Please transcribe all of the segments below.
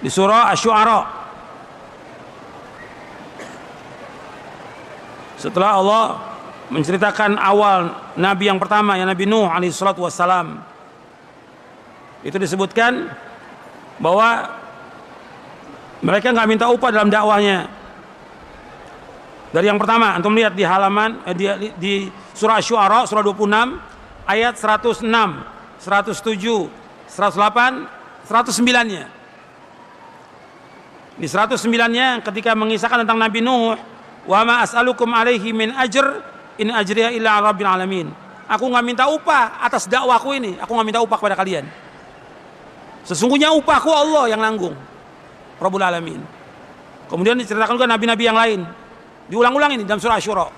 di surah Asy-Syu'ara. Setelah Allah menceritakan awal nabi yang pertama, yang Nabi Nuh alaihi salatu wassalam, itu disebutkan bahwa mereka nggak minta upah dalam dakwahnya. Dari yang pertama, antum lihat di halaman di surah Asy-Syu'ara surah 26 ayat 106, 107, 108, 109-nya. Di 109-nya ketika mengisahkan tentang Nabi Nuh, wa ma as'alukum alaihi min ajr in ajriya illa 'ala rabbil alamin. Aku nggak minta upah atas dakwahku ini, aku nggak minta upah kepada kalian. Sesungguhnya upahku Allah yang nanggung, Rabbul Alamin. Kemudian diceritakan juga nabi-nabi yang lain, diulang-ulang ini dalam surah Asy-Syu'ara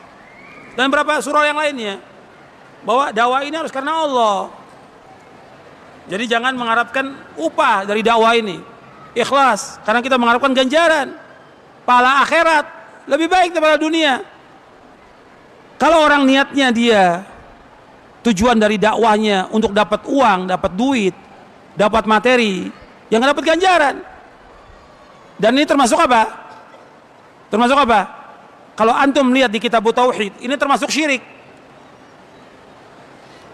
dan beberapa surah yang lainnya, bahwa dakwah ini harus karena Allah. Jadi jangan mengharapkan upah dari dakwah ini, ikhlas karena kita mengharapkan ganjaran pahala akhirat lebih baik daripada dunia. Kalau orang niatnya dia tujuan dari dakwahnya untuk dapat uang, dapat duit, dapat materi, yang dapat ganjaran. Dan ini termasuk apa? Termasuk apa? Kalau antum lihat di kitab tauhid, ini termasuk syirik.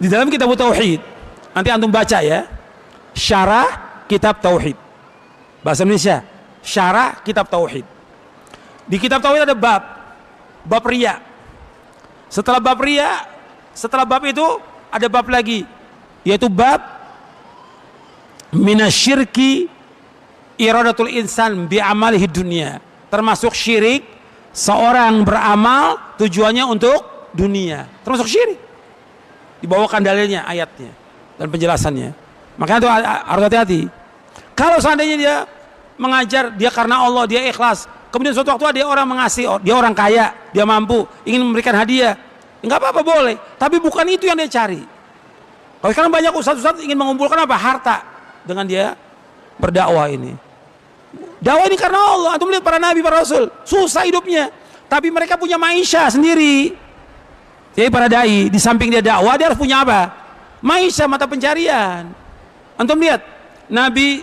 Di dalam kitab tauhid, nanti antum baca ya, syarah kitab tauhid. Bahasa Indonesia, syarah kitab tauhid. Di kitab tauhid ada bab riya. Setelah bab riya, setelah bab itu ada bab lagi, yaitu bab minasyirki iradatul insan bi'amalihi dunia. Termasuk syirik seorang beramal tujuannya untuk dunia, termasuk syirik. Dibawakan dalilnya, ayatnya dan penjelasannya. Makanya itu harus hati-hati. Kalau seandainya dia mengajar dia karena Allah, dia ikhlas, kemudian suatu waktu ada orang mengasih, dia orang kaya, dia mampu, ingin memberikan hadiah, enggak apa-apa, boleh, tapi bukan itu yang dia cari. Kalau sekarang banyak ustaz-ustaz ingin mengumpulkan apa? Harta dengan dia berdakwah ini. Dakwah ini karena Allah. Antum lihat para nabi, para rasul, susah hidupnya, tapi mereka punya maisha sendiri. Jadi para dai, di samping dia dakwah, dia harus punya apa? Maisha, mata pencarian. Antum lihat Nabi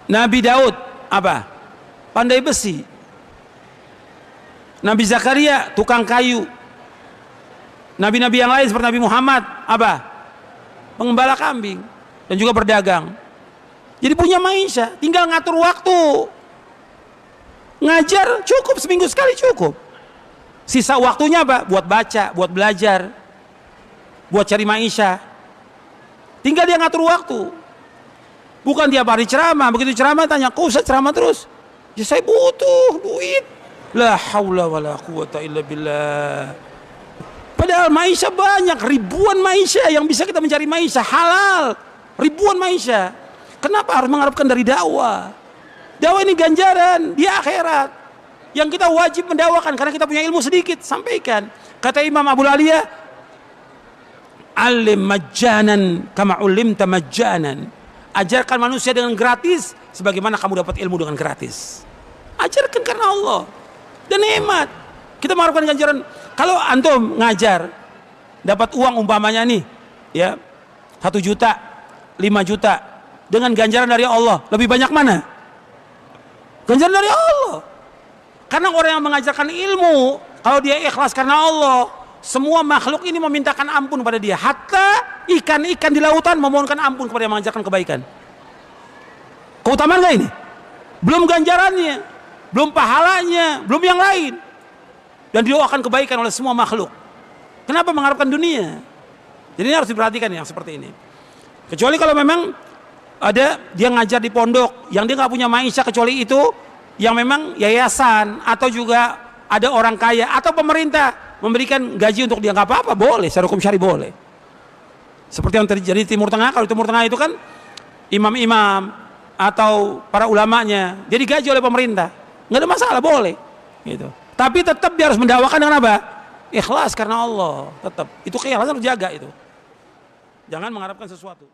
Nabi Daud apa? Pandai besi. Nabi Zakaria tukang kayu. Nabi-nabi yang lain seperti Nabi Muhammad apa? Pengembala kambing dan juga berdagang. Jadi punya maisha, tinggal ngatur waktu. Ngajar cukup seminggu sekali cukup. Sisa waktunya apa? Buat baca, buat belajar, buat cari maisha. Tinggal dia ngatur waktu. Bukan tiap hari ceramah, begitu ceramah tanya, "Kok Ustaz ceramah terus?" "Ya saya butuh duit." La haula wala quwata illa billah. Padahal maisha banyak, ribuan maisha yang bisa kita mencari maisha halal. Ribuan maisha. Kenapa harus mengharapkan dari dakwah? Dakwah ini ganjaran di akhirat yang kita wajib mendakwakan karena kita punya ilmu sedikit, sampaikan. Kata Imam Abu Aliyah, "Alim majjanan kama ulimta majjanan." Ajarkan manusia dengan gratis sebagaimana kamu dapat ilmu dengan gratis. Ajarkan karena Allah dan nikmat. Kita mengharapkan ganjaran. Kalau antum ngajar dapat uang umpamanya nih ya 1 juta, 5 juta dengan ganjaran dari Allah, lebih banyak mana? Ganjaran dari Allah. Karena orang yang mengajarkan ilmu, kalau dia ikhlas karena Allah, semua makhluk ini memintakan ampun pada dia. Hatta ikan-ikan di lautan memohonkan ampun kepada yang mengajarkan kebaikan. Keutamaan gak ini? Belum ganjarannya, belum pahalanya, belum yang lain. Dan didoakan kebaikan oleh semua makhluk. Kenapa mengharapkan dunia? Jadi ini harus diperhatikan yang seperti ini. Kecuali kalau memang ada dia ngajar di pondok yang dia nggak punya maisha kecuali itu, yang memang yayasan atau juga ada orang kaya atau pemerintah memberikan gaji untuk dia, nggak apa-apa, boleh, secara hukum syari boleh. Seperti yang terjadi di Timur Tengah. Kalau di Timur Tengah itu kan imam-imam atau para ulamanya dia digaji oleh pemerintah, nggak ada masalah, boleh gitu. Tapi tetap dia harus mendakwakan dengan apa? Ikhlas karena Allah. Tetap itu keikhlasan harus jaga itu. Jangan mengharapkan sesuatu.